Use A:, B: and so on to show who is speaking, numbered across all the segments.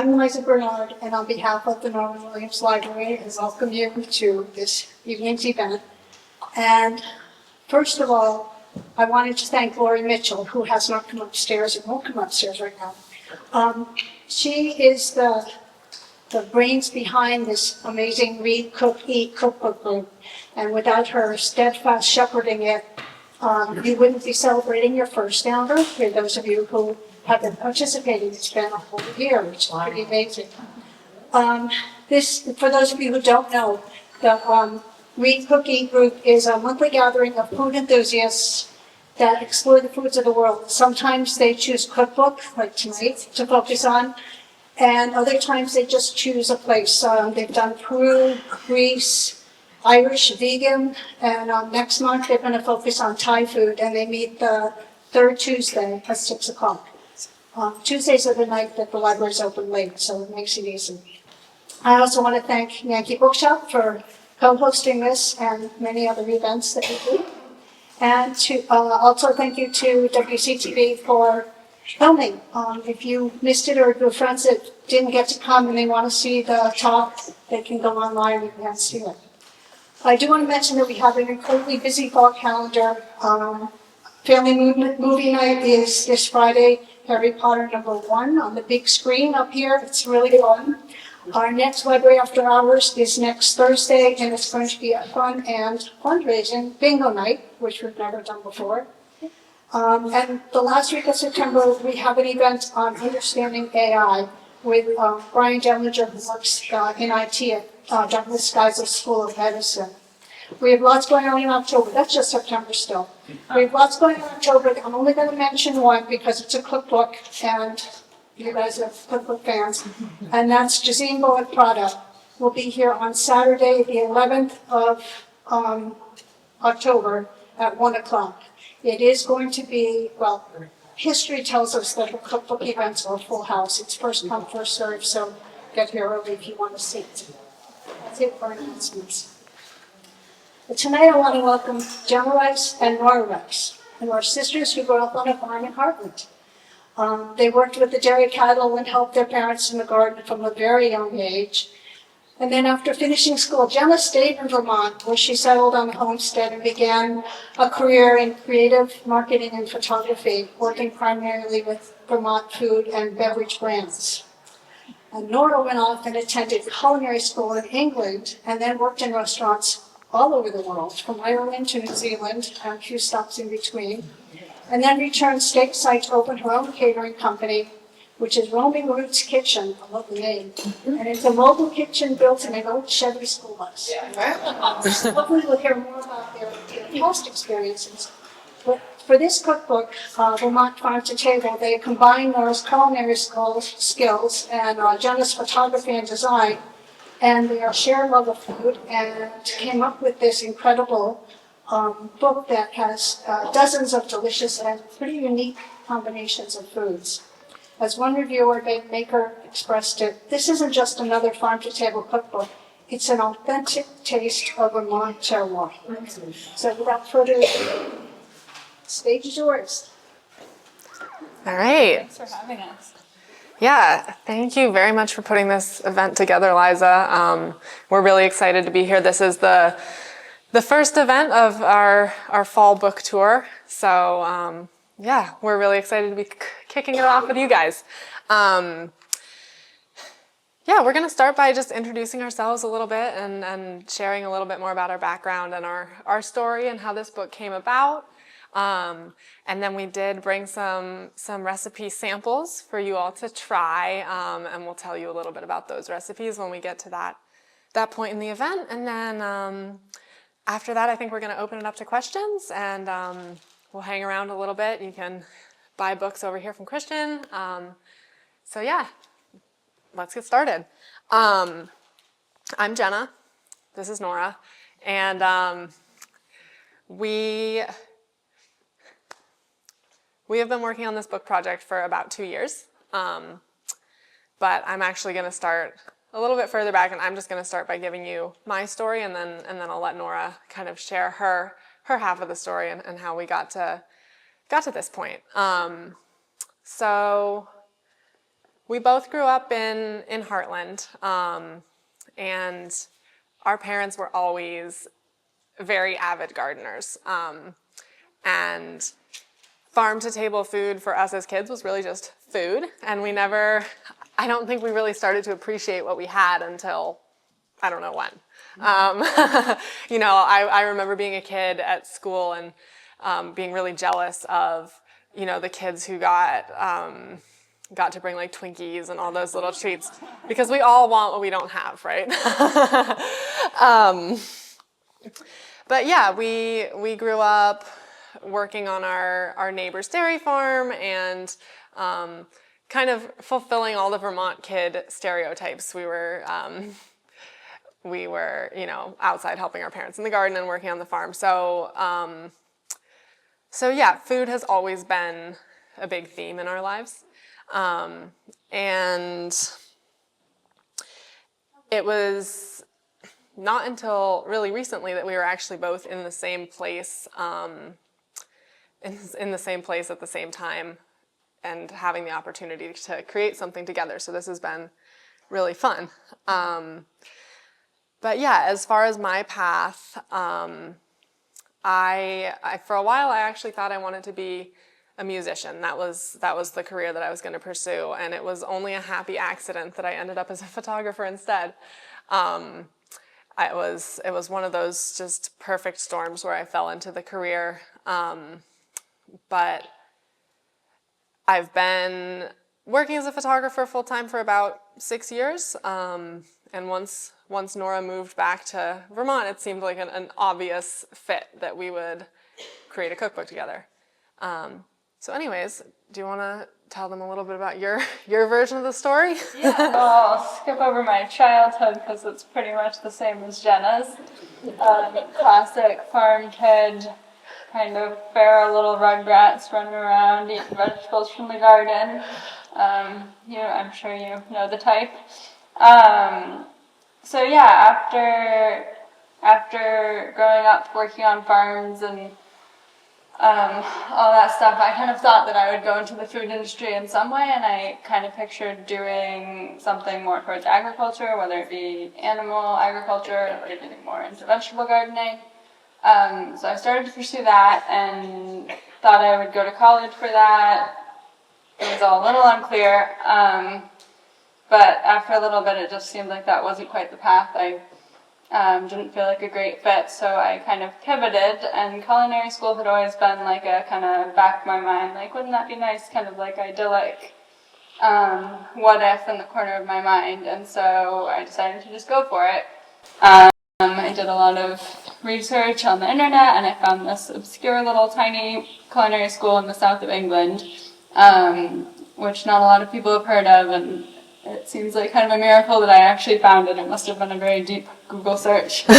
A: I'm Liza Bernard, and on behalf of the Norman Williams Library, I welcome you to this evening's event. And first of all, I wanted to thank Lori Mitchell, who has not come upstairs and won't come upstairs right now. She is the brains behind this amazing Read, Cook, Eat cookbook group. And without her steadfast shepherding it, you wouldn't be celebrating your first founder. For those of you who have been participating, it's been a whole year, which is pretty amazing. For those of you who don't know, the Read, Cook, Eat group is a monthly gathering of food enthusiasts that explore the foods of the world. Sometimes they choose cookbook, like tonight, to focus on, and other times they just choose a place. They've done Peru, Greece, Irish, vegan, and next month they're going to focus on Thai food, and they meet the third Tuesday at 6 o'clock. Tuesdays are the night that the library is open late, so it makes it easy. I also want to thank Yankee Bookshop for co-hosting this and many other events that we do. And also thank you to WCTV for filming. If you missed it or your friends that didn't get to come and they want to see the talk, they can go online and see it. I do want to mention that we have an incredibly busy fall calendar. Family movie night is this Friday, Harry Potter #1 on the big screen up here. It's really fun. Our next Library After Hours is next Thursday, and it's going to be a fun and fundraising bingo night, which we've never done before. And the last week of September, we have an event on understanding AI with Brian Dellinger, who works in IT at Douglas Geisel School of Medicine. We have lots going on in October. That's just September still. We have lots going on in October. I'm only going to mention one because it's a cookbook, and you guys are cookbook fans. And that's Jazimbo and Prada. We'll be here on Saturday, the 11th of October at 1 o'clock. It is going to be, well, history tells us that the cookbook events are a full house. It's first come, first served, so get here early if you want to see it. That's it for announcements. But tonight I want to welcome Jenna Rice and Nora Rice, who are sisters who grew up on a farm in Heartland. They worked with the dairy cattle and helped their parents in the garden from a very young age. And then after finishing school, Jenna stayed in Vermont, where she settled on a homestead and began a career in creative marketing and photography, working primarily with Vermont food and beverage brands. And Nora went off and attended culinary school in England and then worked in restaurants all over the world, from Ireland to New Zealand, and a few stops in between, and then returned stateside to open her own catering company, which is Roaming Roots Kitchen. I love the name. And it's a mobile kitchen built in an old Chevy school bus. Hopefully we'll hear more about their past experiences. But for this cookbook, Vermont Farm to Table, they combined Nora's culinary skills and Jenna's photography and design, and their shared love of food, and came up with this incredible book that has dozens of delicious and pretty unique combinations of foods. As one reviewer, Dave Maker, expressed it, this isn't just another farm-to-table cookbook, it's an authentic taste of Vermont terroir. So without further ado, stage is yours.
B: All right.
C: Thanks for having us.
B: Yeah, thank you very much for putting this event together, Liza. We're really excited to be here. This is the first event of our fall book tour. So yeah, we're really excited to be kicking it off with you guys. Yeah, we're going to start by just introducing ourselves a little bit and sharing a little bit more about our background and our story and how this book came about. And then we did bring some recipe samples for you all to try, and we'll tell you a little bit about those recipes when we get to that point in the event. And then after that, I think we're going to open it up to questions, and we'll hang around a little bit. You can buy books over here from Christian. So yeah, let's get started. I'm Jenna. This is Nora, and we have been working on this book project for about 2 years, but I'm actually going to start a little bit further back, and I'm just going to start by giving you my story, and then I'll let Nora kind of share her half of the story and how we got to this point. So We both grew up in Heartland, and our parents were always very avid gardeners. And farm to table food for us as kids was really just food. And I don't think we really started to appreciate what we had until, I don't know when. I remember being a kid at school and being really jealous of, the kids who got to bring like Twinkies and all those little treats, because we all want what we don't have, right? But yeah, we grew up working on our neighbor's dairy farm and kind of fulfilling all the Vermont kid stereotypes. We were outside helping our parents in the garden and working on the farm. So yeah, food has always been a big theme in our lives. And it was not until really recently that we were actually both in the same place, in the same place at the same time, and having the opportunity to create something together. So this has been really fun. But yeah, as far as my path, I for a while I actually thought I wanted to be a musician. That was the career that I was going to pursue, and it was only a happy accident that I ended up as a photographer instead. It was one of those just perfect storms where I fell into the career. But I've been working as a photographer full-time for about 6 years. And once Nora moved back to Vermont, it seemed like an obvious fit that we would create a cookbook together. So anyways, do you want to tell them a little bit about your version of the story?
C: Yeah, well, I'll skip over my childhood because it's pretty much the same as Jenna's. Classic farm kid, kind of feral little rugrats running around eating vegetables from the garden. I'm sure you know the type. So yeah, after growing up working on farms and all that stuff, I kind of thought that I would go into the food industry in some way, and I kind of pictured doing something more towards agriculture, whether it be animal agriculture or getting more into vegetable gardening. So I started to pursue that and thought I would go to college for that. It was all a little unclear, but after a little bit it just seemed like that wasn't quite the path. I didn't feel like a great fit, so I kind of pivoted, and culinary school had always been like a kind of back of my mind, like wouldn't that be nice, kind of like idyllic what if in the corner of my mind, and so I decided to just go for it. I did a lot of research on the internet, and I found this obscure little tiny culinary school in the south of England, which not a lot of people have heard of, and it seems like kind of a miracle that I actually found it. It must have been a very deep Google search. I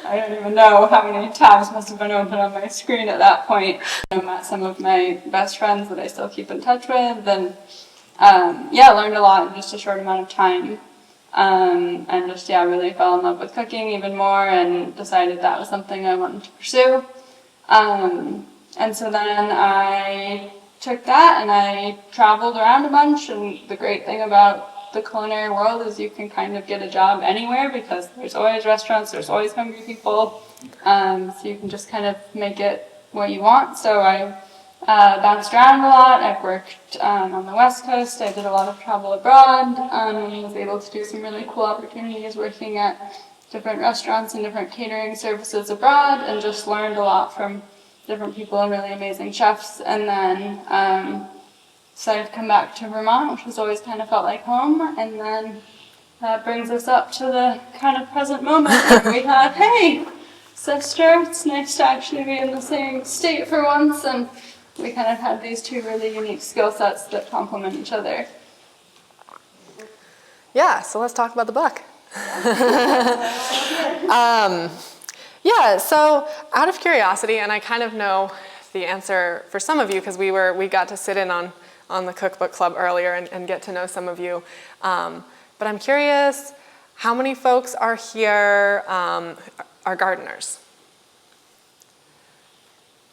C: don't even know how many tabs must have been open on my screen at that point. I met some of my best friends that I still keep in touch with, and learned a lot in just a short amount of time. And just, really fell in love with cooking even more and decided that was something I wanted to pursue. And so then I took that and I traveled around a bunch, and the great thing about the culinary world is you can kind of get a job anywhere because there's always restaurants, there's always hungry people, so you can just kind of make it what you want. So I bounced around a lot. I've worked on the West Coast. I did a lot of travel abroad, and was able to do some really cool opportunities working at different restaurants and different catering services abroad, and just learned a lot from different people and really amazing chefs. And then decided to come back to Vermont, which has always kind of felt like home. And then that brings us up to the kind of present moment where we had, hey, sister, it's nice to actually be in the same state for once. And we kind of had these two really unique skill sets that complement each other.
B: Yeah, so let's talk about the book. So out of curiosity, and I kind of know the answer for some of you because we got to sit in on the cookbook club earlier and get to know some of you. But I'm curious, how many folks are here are gardeners?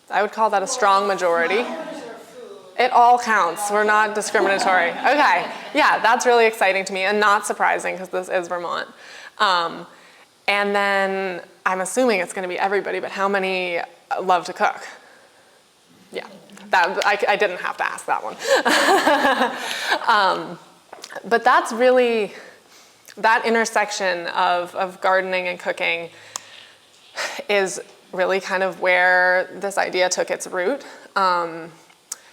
B: I would call that a strong majority.
D: Gardeners are food.
B: It all counts. We're not discriminatory. Okay, yeah, that's really exciting to me and not surprising because this is Vermont. And then I'm assuming it's going to be everybody, but how many love to cook? Yeah, I didn't have to ask that one. But that's really, that intersection of gardening and cooking is really kind of where this idea took its root.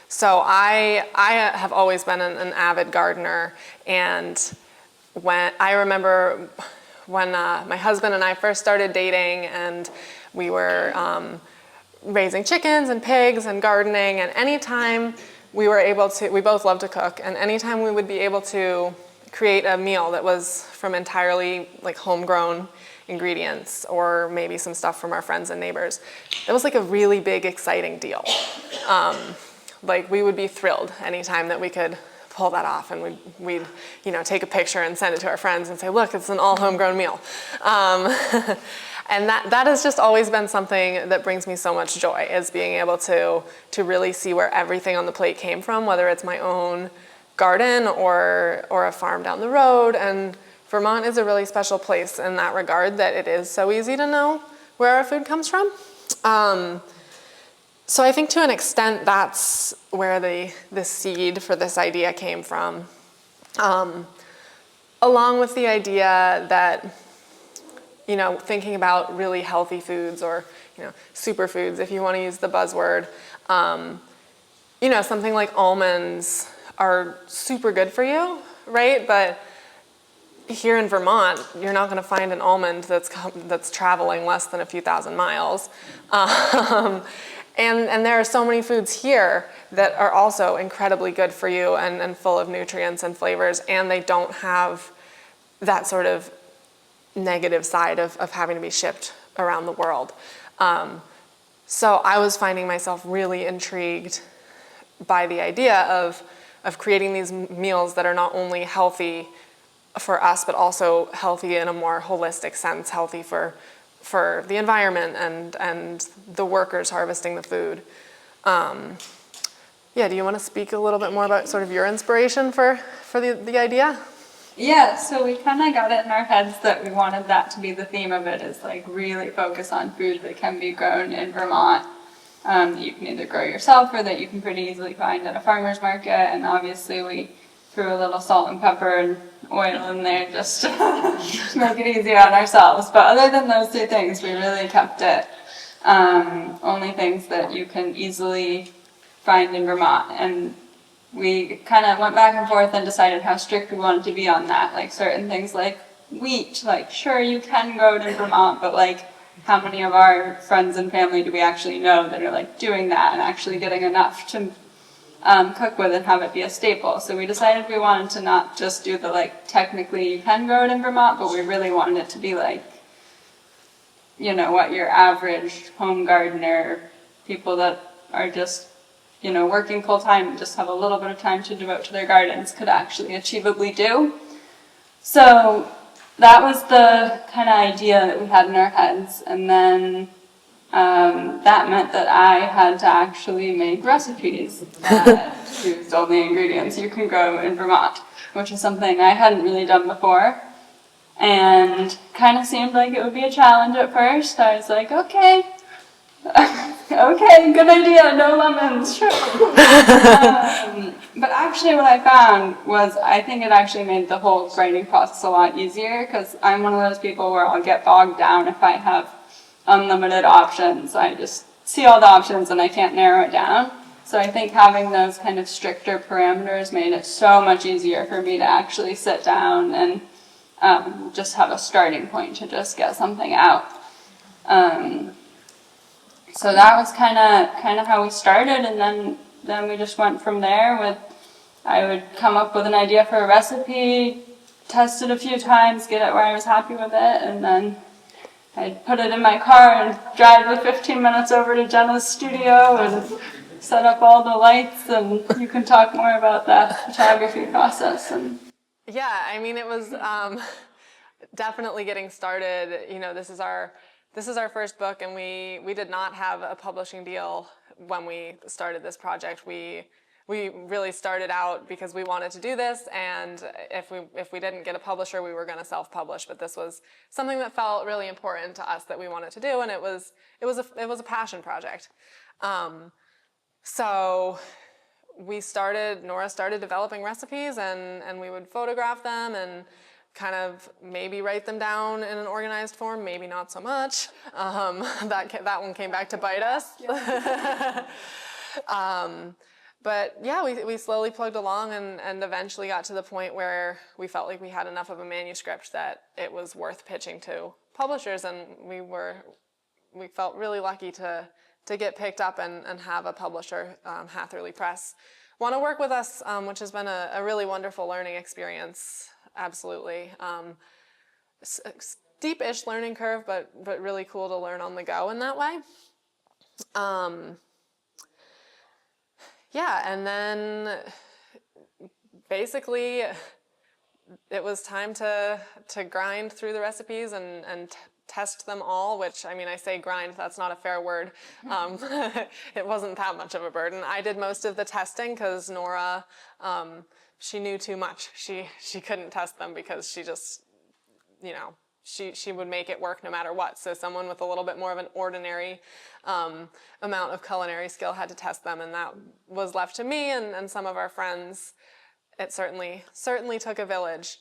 B: So I have always been an avid gardener, and I remember when my husband and I first started dating, and we were raising chickens and pigs and gardening, and anytime we were able to, we both love to cook, and anytime we would be able to create a meal that was from entirely like homegrown ingredients or maybe some stuff from our friends and neighbors, that was like a really big, exciting deal. Like we would be thrilled anytime that we could pull that off, and we'd take a picture and send it to our friends and say, look, it's an all homegrown meal. And that has just always been something that brings me so much joy, is being able to really see where everything on the plate came from, whether it's my own garden or a farm down the road. And Vermont is a really special place in that regard, that it is so easy to know where our food comes from. So I think to an extent that's where the seed for this idea came from. Along with the idea that, thinking about really healthy foods, or, superfoods, if you want to use the buzzword, something like almonds are super good for you, right? But here in Vermont, you're not going to find an almond that's traveling less than a few thousand miles. And there are so many foods here that are also incredibly good for you and full of nutrients and flavors, and they don't have that sort of negative side of having to be shipped around the world. So I was finding myself really intrigued by the idea of creating these meals that are not only healthy for us, but also healthy in a more holistic sense, healthy for the environment and the workers harvesting the food. Do you want to speak a little bit more about sort of your inspiration for the idea?
C: Yeah, so we kind of got it in our heads that we wanted that to be the theme of it, is like really focus on food that can be grown in Vermont, that you can either grow yourself or that you can pretty easily find at a farmer's market. And obviously we threw a little salt and pepper and oil in there just to make it easier on ourselves. But other than those two things, we really kept it only things that you can easily find in Vermont. And we kind of went back and forth and decided how strict we wanted to be on that. Like certain things like wheat, like sure you can grow it in Vermont, but like how many of our friends and family do we actually know that are like doing that and actually getting enough to cook with and have it be a staple? So we decided we wanted to not just do the like technically you can grow it in Vermont, but we really wanted it to be like, what your average home gardener, people that are just working full time and just have a little bit of time to devote to their gardens could actually achievably do. So that was the kind of idea that we had in our heads. And then that meant that I had to actually make recipes that used all the ingredients you can grow in Vermont, which is something I hadn't really done before. And kind of seemed like it would be a challenge at first. I was like, okay, good idea, no lemons, sure. But actually what I found was I think it actually made the whole writing process a lot easier, because I'm one of those people where I'll get bogged down if I have unlimited options. I just see all the options and I can't narrow it down. So I think having those kind of stricter parameters made it so much easier for me to actually sit down and just have a starting point to just get something out. So that was kind of how we started, and then we just went from there. I would come up with an idea for a recipe, test it a few times, get it where I was happy with it, and then I'd put it in my car and drive the 15 minutes over to Jenna's studio and set up all the lights, and you can talk more about that photography process.
B: Yeah, I mean, it was definitely getting started. This is our first book, and we did not have a publishing deal when we started this project. We we really started out because we wanted to do this, and if we didn't get a publisher, we were going to self-publish. But this was something that felt really important to us that we wanted to do, and it was a passion project. So Nora started developing recipes, and we would photograph them and kind of maybe write them down in an organized form, maybe not so much. That one came back to bite us. But yeah, we slowly plugged along and eventually got to the point where we felt like we had enough of a manuscript that it was worth pitching to publishers, and we felt really lucky to get picked up and have a publisher, Hatherley Press, want to work with us, which has been a really wonderful learning experience. Absolutely. Steep-ish learning curve, but really cool to learn on the go in that way. Yeah, and then basically it was time to grind through the recipes and test them all, which, I mean, I say grind, that's not a fair word. It wasn't that much of a burden. I did most of the testing because Nora, she knew too much. She couldn't test them because she just, she would make it work no matter what. So someone with a little bit more of an ordinary amount of culinary skill had to test them, and that was left to me and some of our friends. It certainly took a village.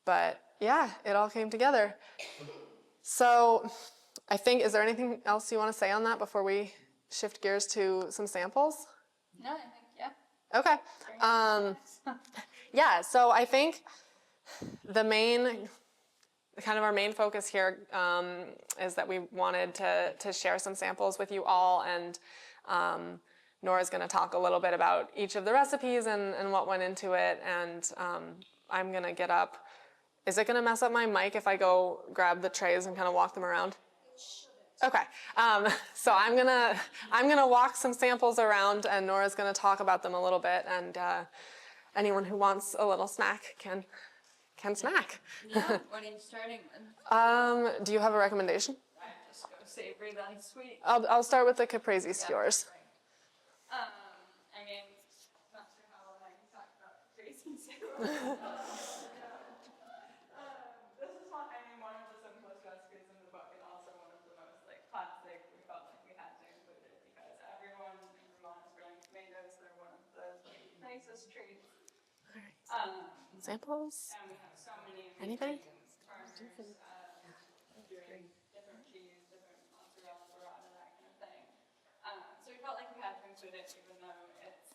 B: But yeah, it all came together. So I think, is there anything else you want to say on that before we shift gears to some samples?
C: No, I think, yeah.
B: Okay. Yeah, so I think our main focus here is that we wanted to share some samples with you all, and Nora's going to talk a little bit about each of the recipes and what went into it, and I'm going to get up. Is it going to mess up my mic if I go grab the trays and kind of walk them around? Okay. So I'm gonna walk some samples around, and Nora's going to talk about them a little bit, and anyone who wants a little snack can snack.
C: Yeah, what are you starting with?
B: Do you have a recommendation?
C: I just go savory then sweet.
B: I'll start with the caprese skewers.
C: I mean, not sure how long I can talk about crazy savor. This is one of the simplest recipes in the book, and also one of the most classic. We felt like we had to include it because everyone in Vermont is growing tomatoes. They're one of the nicest trees.
B: All right. Samples?
C: And we have so many
B: Anybody?
C: farmers doing different cheese, different mozzarella, burrata, that kind of thing. So we felt like we had to include it, even though it's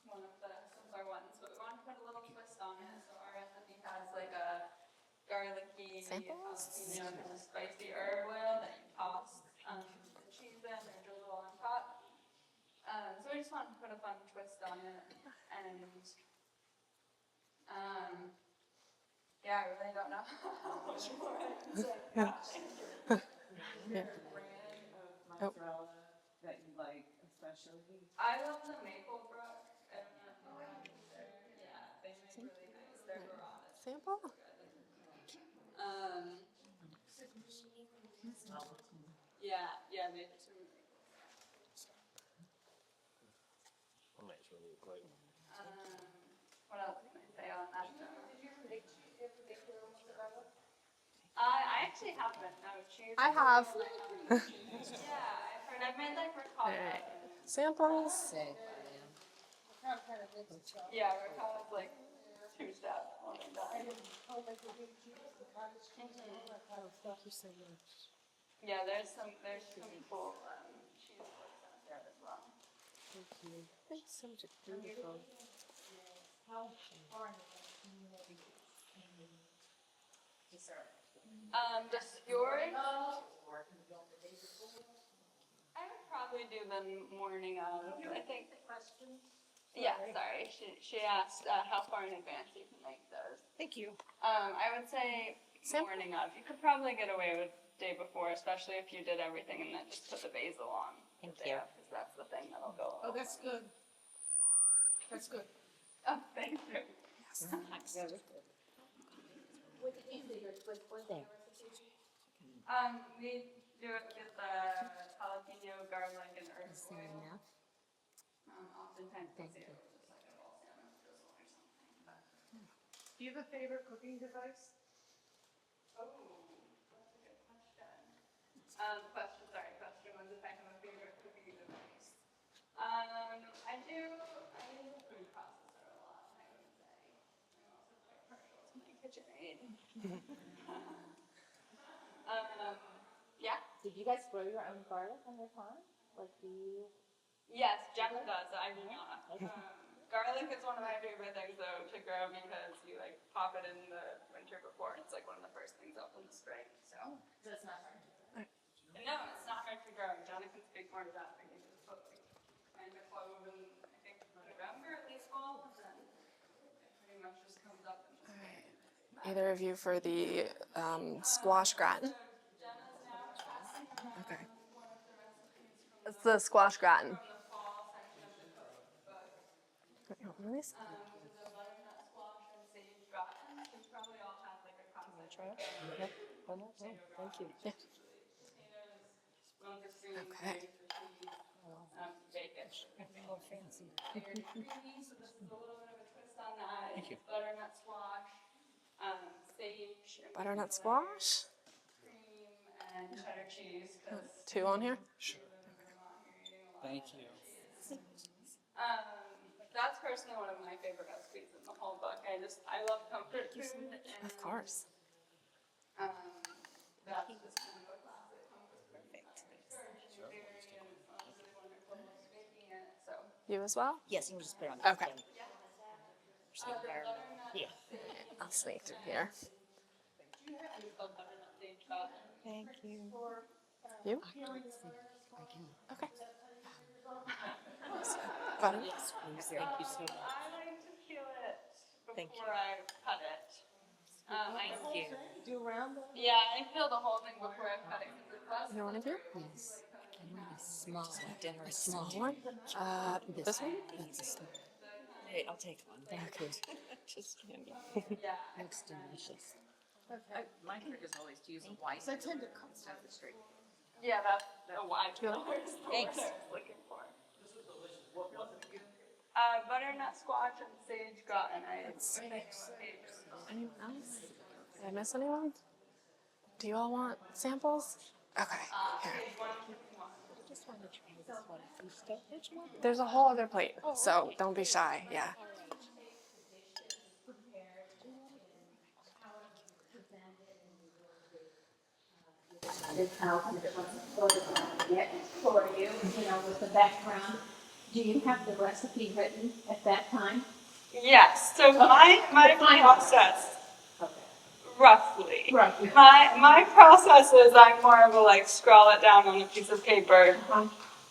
C: one of the simpler ones, but we wanted to put a little twist on it. So our recipe has a garlicky, jalapeno, kind of spicy herb oil that you toss the cheese in or drizzle on top. So we just wanted to put a fun twist on it, and yeah, I really don't know how much more I can say.
B: Yeah.
D: Brand of mozzarella that you like, especially?
C: I love the Maple Brook. I don't know if you have there. Yeah, they make really nice. They're burrata.
B: Sample?
C: Yeah, they just really what else can I say on that? Did you ever make your own mozzarella? I actually haven't. No, cheese.
B: I have.
C: Yeah, I've made ricotta.
B: Samples?
C: Yeah, ricotta's 2 steps. One and done.
D: Thank you so much.
C: Yeah, there's some cool cheese books out there as well.
D: Thank you. Thanks so much. It's beautiful.
C: The skewers, I would probably do them morning of. I think. Yeah, sorry. She asked how far in advance you can make those.
D: Thank you.
C: I would say morning of. You could probably get away with day before, especially if you did everything and then just put the basil on.
D: Thank
C: you. Because that's the thing that'll go.
A: Oh, that's good. That's good.
C: Oh, thank you.
A: What did you do with
D: There.
C: We do it with jalapeno, garlic, and herb oil.
D: Enough?
C: oftentimes I'll see it with just like a balsamic drizzle or something. But.
D: Do you have a favorite cooking device?
C: Oh, that's a good question. Question was if I have a favorite cooking device. I use a food processor a lot, I would say. I'm also quite partial to my KitchenAid. Yeah.
E: Did you guys grow your own garlic on your farm? Like, do you?
C: Yes, Jenna does. I do not. Garlic is one of my favorite things though to grow because you like pop it in the winter before. It's like one of the first things up in the spring. So.
E: So it's not hard to grow.
C: No, it's not hard to grow. Jenna can speak more to that. I can just put like kind of clove in I think November at least fall, and then it pretty much just comes up and just.
B: Either of you for the squash gratin?
C: Jenna's now passing around
B: Okay.
C: one of the recipes
B: It's the squash gratin.
C: from the fall section of the cookbook.
B: Which is
C: The butternut squash and sage gratin. We probably all have like a concept.
E: Try it? Yep. Oh, no, no, thank you.
B: Yeah. Okay.
C: Bacon.
E: Oh, fancy.
C: Creamy, so this is a little bit of a twist on that. Thank you. Butternut squash, sage. and
B: Butternut squash.
C: Cream and cheddar cheese. 'Cause
B: 2 on here?
C: we live in Vermont, you're eating a lot
F: Thank
C: of
F: you.
C: cheese. That's personally one of my favorite recipes in the whole book. I love comfort food. And,
B: Of course.
C: that's just kind of a classic comfort food. Perfect. And it's honestly wonderful making it. So.
B: You as well?
E: Yes, you can just put it on.
B: Okay.
E: Yeah.
B: I'll sneak through here.
E: Thank you.
B: You?
E: I can.
B: Okay. Butter.
E: Yes, please. Thank you so much.
C: I like to peel it
E: Thank you.
C: before I cut it.
E: Thank you.
D: Do round them?
C: Yeah, I peel the whole thing before I cut it because it's less.
B: You want to do?
E: Yes. I want a small dinner. A
B: Small one? This one?
E: That's a small. Hey, I'll take one. Thank you. Just kidding.
C: Yeah.
E: Looks delicious.
D: My trick is always to use a white. I tend to cut stuff straight.
C: Yeah, that's a wide
B: Feel it?
E: Thanks.
C: I was looking for. Butternut squash and sage gratin.
B: Anyone else? Did I miss anyone? Do you all want samples? Okay. Here.
E: I just want to try this one. You still, which one?
B: There's a whole other plate, so don't be shy. Yeah.
G: How come it wasn't photographed yet for you, with the background? Do you have the recipe written at that time?
C: Yes. So my process,
G: Okay.
C: roughly.
G: Roughly.
C: My process is I'm more of a like scrawl it down on a piece of paper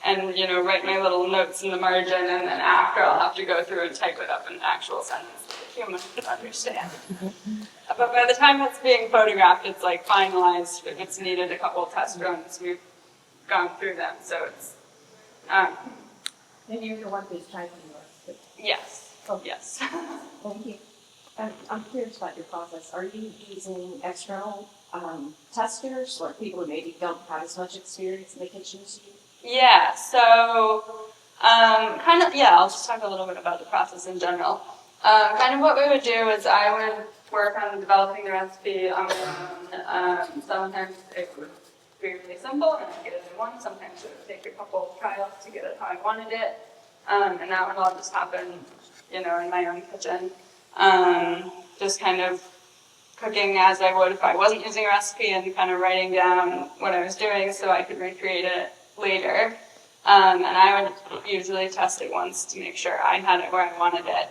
C: and write my little notes in the margin, and then after I'll have to go through and type it up in actual sentence that a human can understand. But by the time it's being photographed, it's like finalized. If it's needed a couple of test runs, we've gone through them. So it's
G: And you're the one who's typing yours.
C: yes, yes.
G: Thank you. I'm curious about your process. Are you using external testers, or people who maybe don't have as much experience in the kitchen as you?
C: Yeah, so I'll just talk a little bit about the process in general. Kind of what we would do is I would work on developing the recipe on my own. Sometimes it would be really simple and I'd get it in one. Sometimes it would take a couple of trials to get it how I wanted it. And that would all just happen, in my own kitchen. Just kind of cooking as I would if I wasn't using a recipe and kind of writing down what I was doing so I could recreate it later. And I would usually test it once to make sure I had it where I wanted it.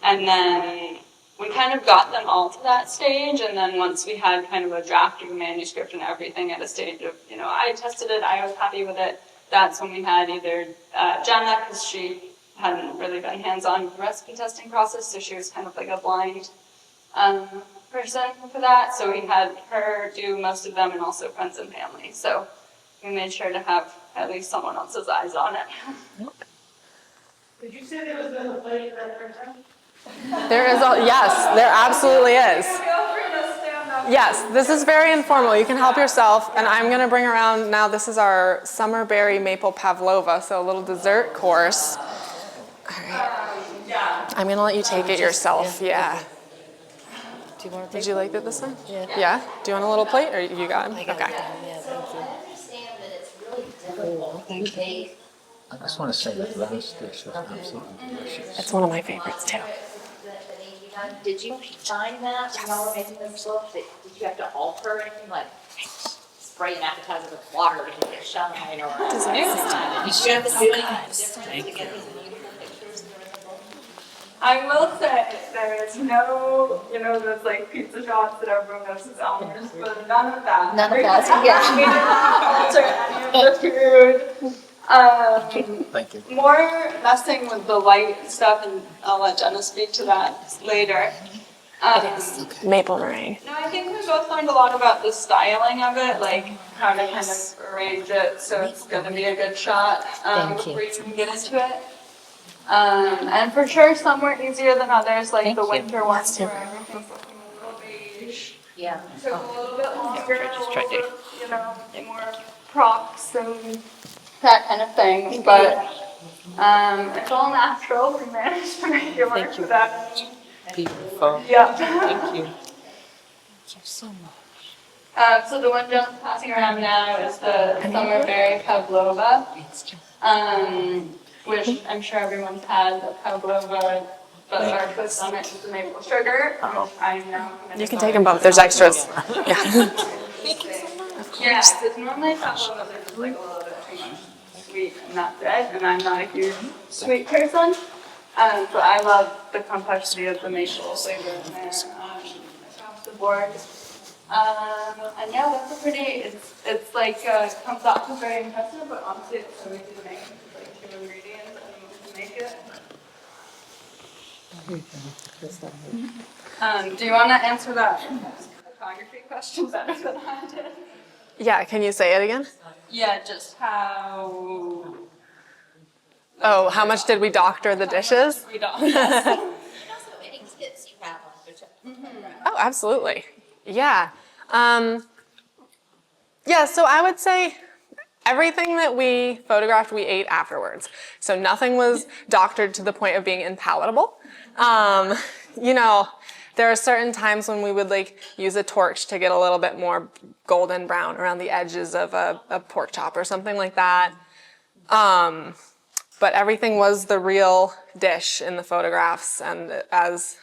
C: And then we kind of got them all to that stage, and then once we had kind of a draft of a manuscript and everything at a stage of, I tested it, I was happy with it, that's when we had either Jenna, because she hadn't really been hands-on with the recipe testing process, so she was kind of like a blind person for that, so we had her do most of them and also friends and family. So we made sure to have at least someone else's eyes on it.
D: Did you say there was a lady that
B: There is yes, there absolutely is. Yes, this is very informal. You can help yourself, and I'm going to bring around now. This is our summer berry maple pavlova, so a little dessert course.
C: Yeah.
B: I'm gonna let you take it yourself. Yeah.
E: Do you want to
B: Would
E: take
B: you like it this time?
E: Yeah.
B: Yeah? Do you want a little plate or you got it?
E: I got
B: Okay.
E: it down, yeah, thank you.
F: Understand that it's really difficult to make.
H: I just want to say that last dish was absolutely delicious.
B: It's one of my favorites too.
F: Did you find that when y'all were making this book, that, did you have to alter anything, like spray an appetizer with water to make it shine, or? Did you have to do anything different to get these beautiful pictures in the book?
C: I will say there is no, those like pizza shots that everyone knows is Elmer's, but none of that.
F: None of that, yeah.
C: We did not alter any of the food.
H: Thank you.
C: More messing with the light and stuff, and I'll let Jenna speak to that later.
B: Maple meringue.
C: No, I think we both learned a lot about the styling of it, like how to kind of arrange it so it's going to be a good shot before you even get into it. And for sure, some were easier than others, like the winter ones where everything's looking a little beige.
F: Yeah.
C: Took a little bit longer, a little bit, more props and that kind of thing. But it's all natural. We managed to make it work for that.
E: Beautiful.
C: Yeah.
E: Thank you. Thank you so much.
C: So the one John's passing around now is the summer berry pavlova, which I'm sure everyone's had. The pavlova, but our twist on it is the maple sugar. I know.
B: You can take them both. There's extras. Yeah.
C: Yeah, because normally pavlovas are just like a little bit too much sweet, and that's it. And I'm not a huge sweet person. So I love the complexity of the maple flavor in there across the board. And yeah, that's a pretty, it's like, it comes off as very impressive, but honestly it's so easy to make. It's like 2 ingredients and you can make it. Do you want to answer that photography question better than I did?
B: Yeah, can you say it again?
C: Yeah, just how...
B: Oh, how much did we doctor the dishes?
C: We don't.
F: And also any tips you have on the
B: Oh, absolutely. Yeah. Yeah, so I would say everything that we photographed, we ate afterwards. So nothing was doctored to the point of being impalatable. There are certain times when we would use a torch to get a little bit more golden brown around the edges of a pork chop or something like that. But everything was the real dish in the photographs, and as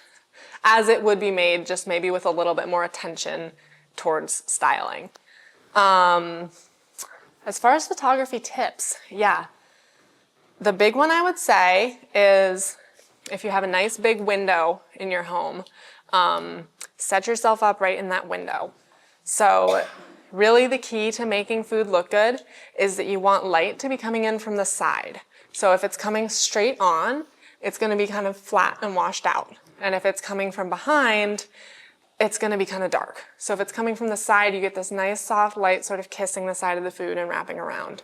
B: it would be made, just maybe with a little bit more attention towards styling. As far as photography tips, yeah. The big one I would say is if you have a nice big window in your home, set yourself up right in that window. So really the key to making food look good is that you want light to be coming in from the side. So if it's coming straight on, it's going to be kind of flat and washed out. And if it's coming from behind, it's going to be kind of dark. So if it's coming from the side, you get this nice soft light sort of kissing the side of the food and wrapping around.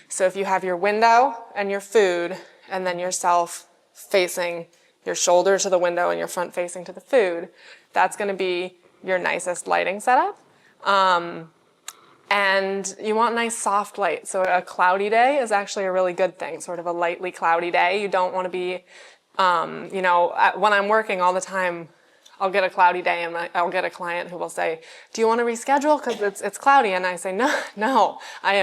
B: So if you have your window and your food, and then yourself facing your shoulder to the window and your front facing to the food, that's going to be your nicest lighting setup. And you want nice soft light. So a cloudy day is actually a really good thing, sort of a lightly cloudy day. You don't want to be, when I'm working all the time, I'll get a cloudy day and I'll get a client who will say, do you want to reschedule because it's cloudy? And I say, no, I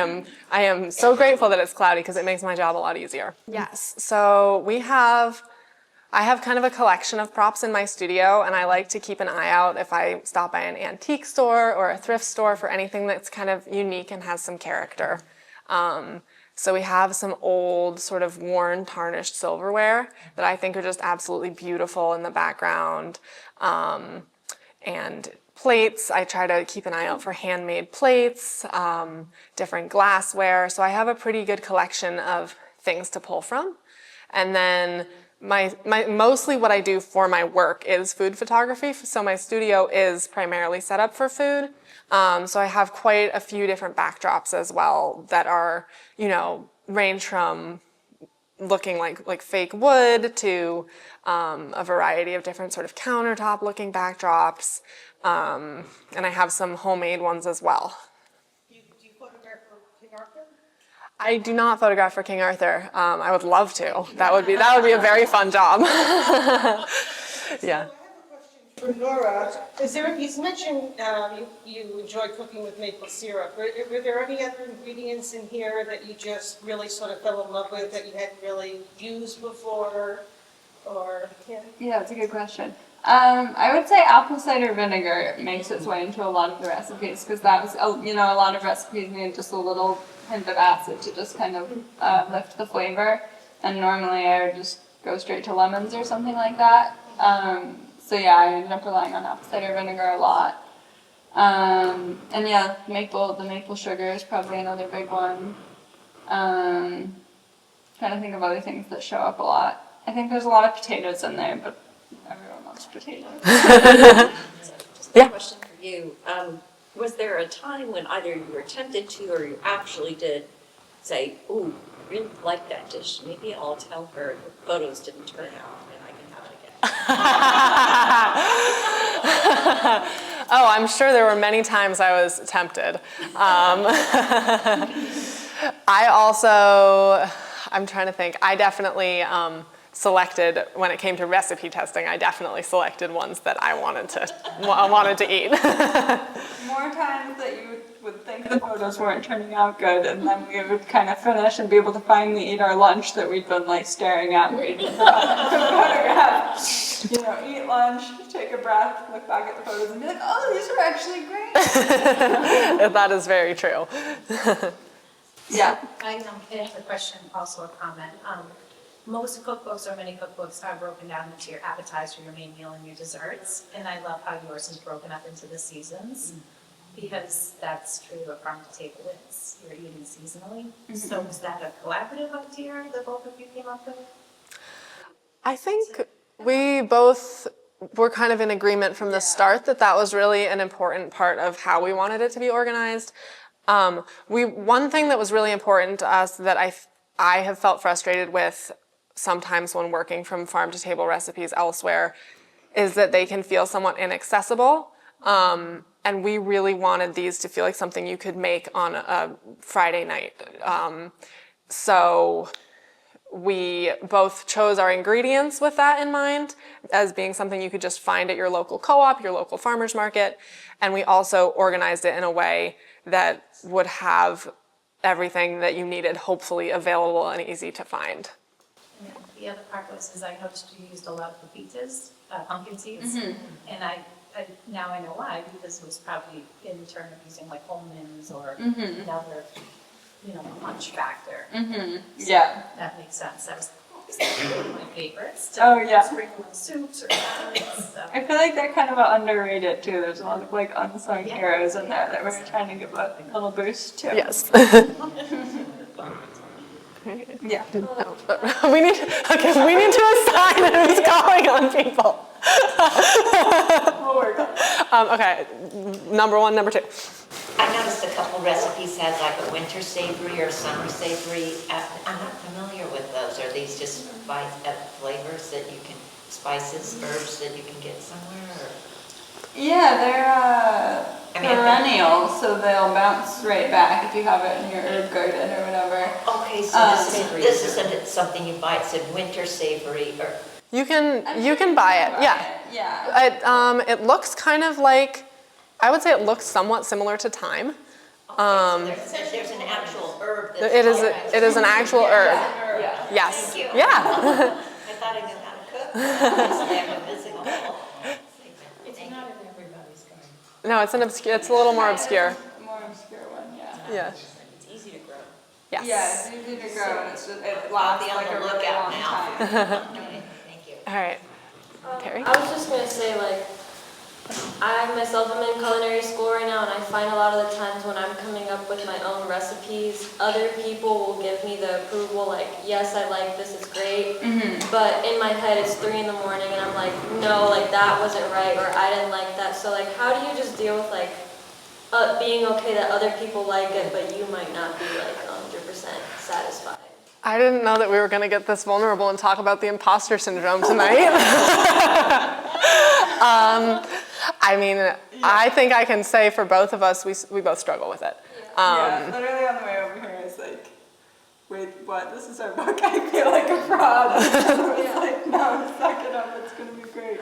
B: am so grateful that it's cloudy because it makes my job a lot easier. Yes, so I have kind of a collection of props in my studio, and I like to keep an eye out if I stop by an antique store or a thrift store for anything that's kind of unique and has some character. So we have some old sort of worn, tarnished silverware that I think are just absolutely beautiful in the background. And plates, I try to keep an eye out for handmade plates, different glassware. So I have a pretty good collection of things to pull from. And then mostly what I do for my work is food photography. So my studio is primarily set up for food. So I have quite a few different backdrops as well that are, range from looking like fake wood to a variety of different sort of countertop looking backdrops. And I have some homemade ones as well.
A: Do you photograph for King Arthur?
B: I do not photograph for King Arthur. I would love to. That would be a very fun job. Yeah.
I: For Nora, you mentioned you enjoy cooking with maple syrup. Were there any other ingredients in here that you just really sort of fell in love with that you hadn't really used before? Or, yeah.
C: Yeah, that's a good question. I would say apple cider vinegar makes its way into a lot of the recipes because that was, a lot of recipes need just a little hint of acid to just kind of lift the flavor. And normally I would just go straight to lemons or something like that. So yeah, I ended up relying on apple cider vinegar a lot. And yeah, the maple sugar is probably another big one. Trying to think of other things that show up a lot. I think there's a lot of potatoes in there, but everyone loves potatoes.
E: Just a
B: Yeah.
E: question for you. Was there a time when either you were tempted to or you actually did say, ooh, I really like that dish. Maybe I'll tell her the photos didn't turn out and I can have it again.
B: Oh, I'm sure there were many times I was tempted. I'm trying to think. I definitely selected, when it came to recipe testing, I definitely selected ones that I wanted to eat.
C: More times that you would think the photos weren't turning out good, and then we would kind of finish and be able to finally eat our lunch that we'd been like staring at waiting for photograph. Eat lunch, take a breath, look back at the photos, and be like, oh, these are actually great.
B: That is very true.
C: Yeah.
J: I have a question, also a comment. Most cookbooks or many cookbooks are broken down into your appetizer, your main meal, and your desserts. And I love how yours is broken up into the seasons because that's true of farm to table is you're eating seasonally. So is that a collaborative idea that both of you came up with?
B: I think we both were kind of in agreement from the start that was really an important part of how we wanted it to be organized. One thing that was really important to us that I have felt frustrated with sometimes when working from farm to table recipes elsewhere is that they can feel somewhat inaccessible. And we really wanted these to feel like something you could make on a Friday night. So we both chose our ingredients with that in mind as being something you could just find at your local co-op, your local farmer's market. And we also organized it in a way that would have everything that you needed hopefully available and easy to find.
J: And the other part was I noticed you used a lot of pepitas, pumpkin seeds, and now I know why, because it was probably in turn of using like almonds or another, punch factor.
C: Yeah.
J: That makes sense. That was one of my favorites.
C: Oh, yeah.
J: Sprinkle in soups or salads. So.
C: I feel like they're kind of underrated too. There's a lot of like unsung heroes in there that we're trying to give a little boost to.
B: Yes.
C: Yeah.
B: we need to assign who's calling on people.
C: We'll work on it.
B: Okay, number one, number two.
E: I noticed a couple recipes had like a winter savory or a summer savory. I'm not familiar with those. Are these just flavors that you can, spices, herbs that you can get somewhere? Or?
C: Yeah, they're perennial, so they'll bounce right back if you have it in your herb garden or whatever.
E: Okay, so this isn't something you buy. It said winter savory or.
B: You can buy it. Yeah.
C: Yeah.
B: It looks kind of like, I would say it looks somewhat similar to thyme.
E: So there's an actual herb. That's
B: It is an actual herb.
C: Yeah.
B: Yes.
E: Thank you.
B: Yeah.
E: I thought I knew how to cook. Obviously, I'm missing a whole.
J: It's not in everybody's garden.
B: No, it's a little more obscure.
C: More obscure one, yeah.
B: Yeah.
E: It's easy to grow.
B: Yes.
C: Yeah, it's easy to grow and it
E: I'll
C: lasts
E: be on
C: like
E: the
C: a really
E: lookout
C: long
E: now.
C: time.
E: Okay, thank you.
B: All right. Terry?
K: I was just gonna say, I myself am in culinary school right now, and I find a lot of the times when I'm coming up with my own recipes, other people will give me the approval, yes, I like this, it's great. But in my head, it's 3 in the morning, and I'm like, no, that wasn't right, or I didn't like that. So how do you just deal with being okay that other people like it, but you might not be 100% satisfied?
B: I didn't know that we were going to get this vulnerable and talk about the imposter syndrome tonight. I think I can say for both of us, we both struggle with it.
C: Yeah, literally on the way over here, it's wait, what? This is our book. I feel like a fraud. I was like, no, suck it up. It's going to be great.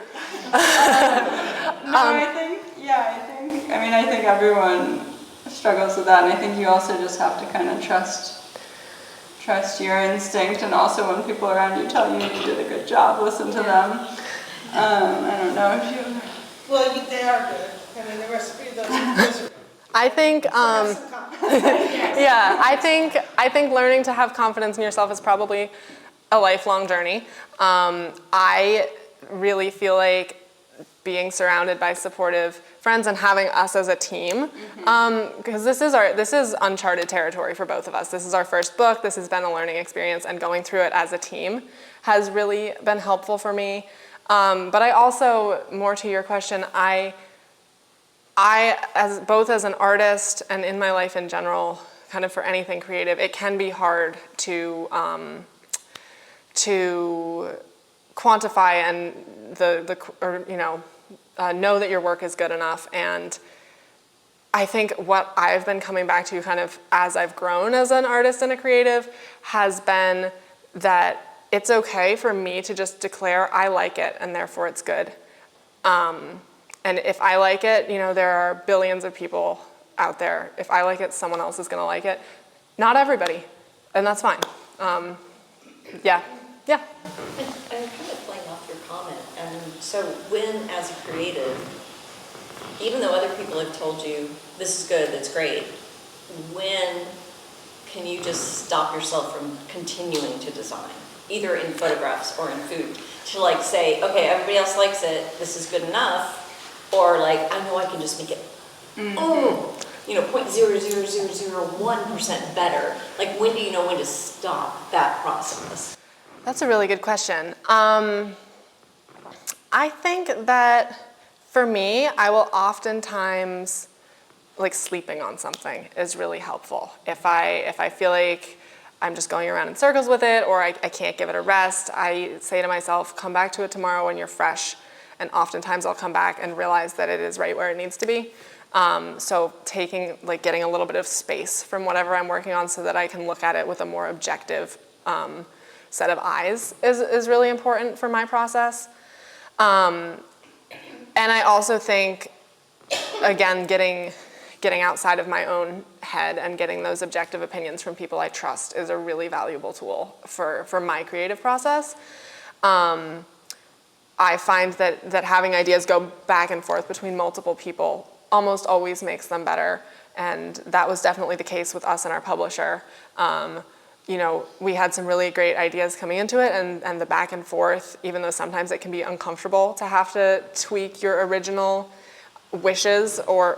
C: I think everyone struggles with that, and I think you also just have to kind of trust your instinct, and also when people around you tell you you did a good job, listen to them. I don't know if you...
I: Well, they are good. I mean, the recipe, those are...
B: I think, yeah, I think learning to have confidence in yourself is probably a lifelong journey. I really feel like being surrounded by supportive friends and having us as a team, because this is uncharted territory for both of us. This is our first book. This has been a learning experience, and going through it as a team has really been helpful for me. But I also, more to your question, I both as an artist and in my life in general, kind of for anything creative, it can be hard to quantify and know that your work is good enough. And I think what I've been coming back to kind of as I've grown as an artist and a creative has been that it's okay for me to just declare I like it and therefore it's good. And if I like it, there are billions of people out there. If I like it, someone else is going to like it. Not everybody, and that's fine. Yeah.
E: And kind of playing off your comment, so when, as a creative, even though other people have told you, this is good, that's great, when can you just stop yourself from continuing to design, either in photographs or in food, to say, okay, everybody else likes it, this is good enough, or I know I can just make it, 0.00001% better. When do you know when to stop that process?
B: That's a really good question. I think that for me, I will oftentimes, sleeping on something is really helpful. If I feel like I'm just going around in circles with it, or I can't give it a rest, I say to myself, come back to it tomorrow when you're fresh. And oftentimes I'll come back and realize that it is right where it needs to be. So getting a little bit of space from whatever I'm working on so that I can look at it with a more objective set of eyes is really important for my process. And I also think, again, getting outside of my own head and getting those objective opinions from people I trust is a really valuable tool for my creative process. I find that having ideas go back and forth between multiple people almost always makes them better, and that was definitely the case with us and our publisher. We had some really great ideas coming into it, and the back and forth, even though sometimes it can be uncomfortable to have to tweak your original wishes or,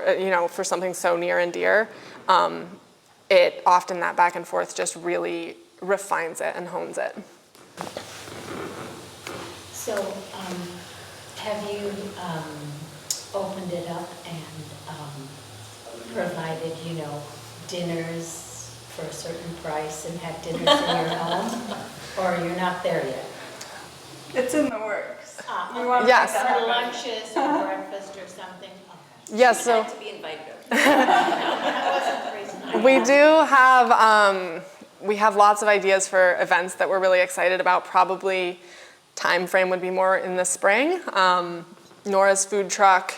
B: for something so near and dear, that back and forth just really refines it and hones it.
E: So, have you opened it up and provided, dinners for a certain price and have dinners in your home? Or you're not there yet?
C: It's in the works.
B: Yes.
F: For lunches or breakfast or something?
B: Yes,
E: so to be invited over.
F: That wasn't the reason I
B: we do have we have lots of ideas for events that we're really excited about. Probably time frame would be more in the spring. Nora's food truck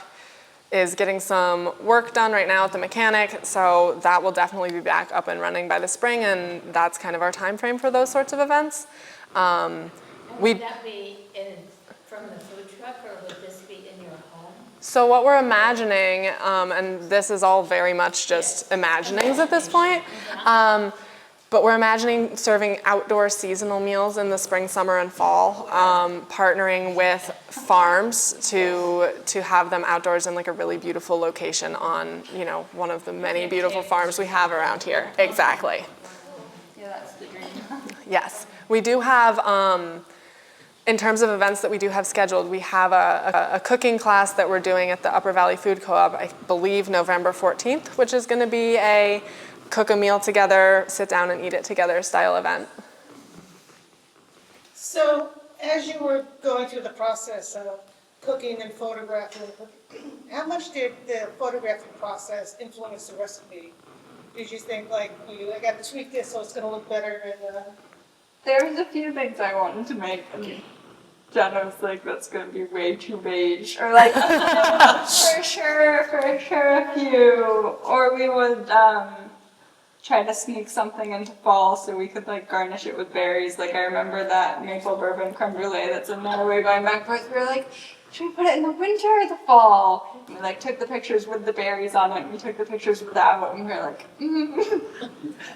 B: is getting some work done right now at the mechanic, so that will definitely be back up and running by the spring, and that's kind of our time frame for those sorts of events.
F: Would that be from the food truck, or would this be in your home?
B: So what we're imagining, and this is all very much just imaginings at this point, but we're imagining serving outdoor seasonal meals in the spring, summer, and fall, partnering with farms to have them outdoors in a really beautiful location on, one of the many beautiful farms we have around here. Exactly.
C: Yeah, that's the dream.
B: Yes. We do have, in terms of events that we do have scheduled, we have a cooking class that we're doing at the Upper Valley Food Co-op, I believe November 14th, which is going to be a cook a meal together, sit down and eat it together style event.
I: So, as you were going through the process of cooking and photographing, how much did the photographing process influence the recipe? Did you think like, I got to tweak this so it's gonna look better and,
C: There was a few things I wanted to make, and Jenna was like, that's gonna be way too beige. Or like, for sure a few. Or we would try to sneak something into fall so we could like garnish it with berries. Like I remember that maple bourbon creme brulee that's in there way going back and forth. We were like, should we put it in the winter or the fall? And we like took the pictures with the berries on it, and we took the pictures without, and we were like,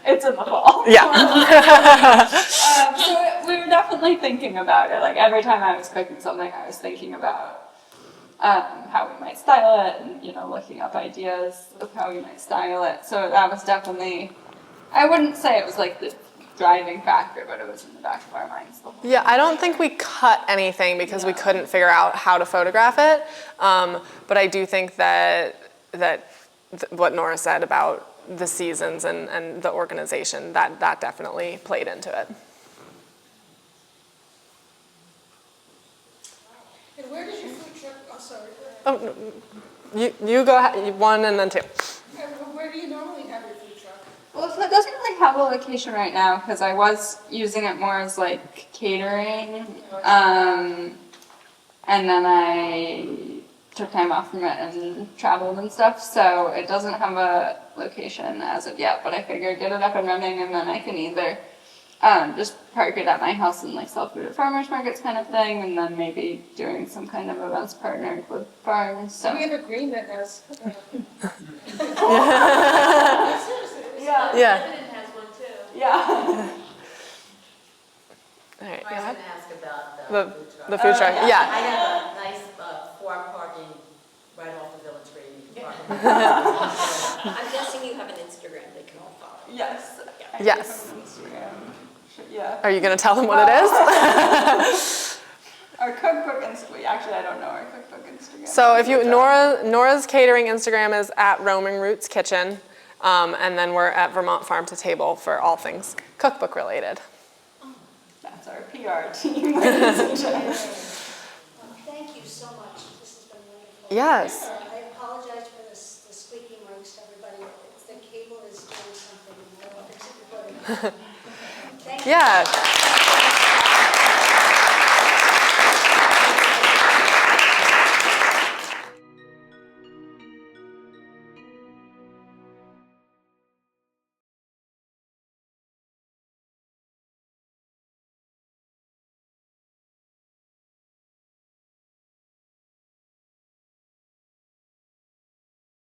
C: it's in the fall.
B: Yeah.
C: So we were definitely thinking about it. Like every time I was cooking something, I was thinking about how we might style it, and looking up ideas of how we might style it. So that was definitely, I wouldn't say it was like the driving factor, but it was in the back of our minds.
B: Yeah, I don't think we cut anything because we couldn't figure out how to photograph it. But I do think that what Nora said about the seasons and the organization, that definitely played into it.
I: and where does your food truck, oh, sorry.
B: Oh, no, you go ahead, one and then two.
I: Where do you normally have your food truck?
C: Well, so it doesn't really have a location right now because I was using it more as like catering, and then I took time off from it and traveled and stuff, so it doesn't have a location as of yet, but I figured get it up and running and then I can either just park it at my house and like sell food at farmers markets kind of thing, and then maybe doing some kind of events partnered with farms. So
I: We have a green that has,
B: Yeah.
K: Lebanon has one too.
C: yeah.
B: All right,
F: I
B: go
F: was
B: ahead.
F: gonna ask about the food truck.
B: The food truck,
F: I
B: yeah.
F: have a nice farm parking right off the Village Green. You can park. I'm guessing you have an Instagram they can all follow.
C: Yes.
B: Yes.
C: Instagram. Yeah.
B: Are you going to tell them what it is?
C: Our cookbook Instagram. Actually, I don't know our cookbook Instagram.
B: So if you, Nora's catering Instagram is at Roaming Roots Kitchen, and then we're at Vermont Farm to Table for all things cookbook related.
C: That's our PR team, ladies and gentlemen.
A: Thank you so much. This has been wonderful.
B: Yes.
A: I apologize for the squeaky mics, everybody. The cable is doing something. I don't know if it's recording. Thank you.
B: Yeah.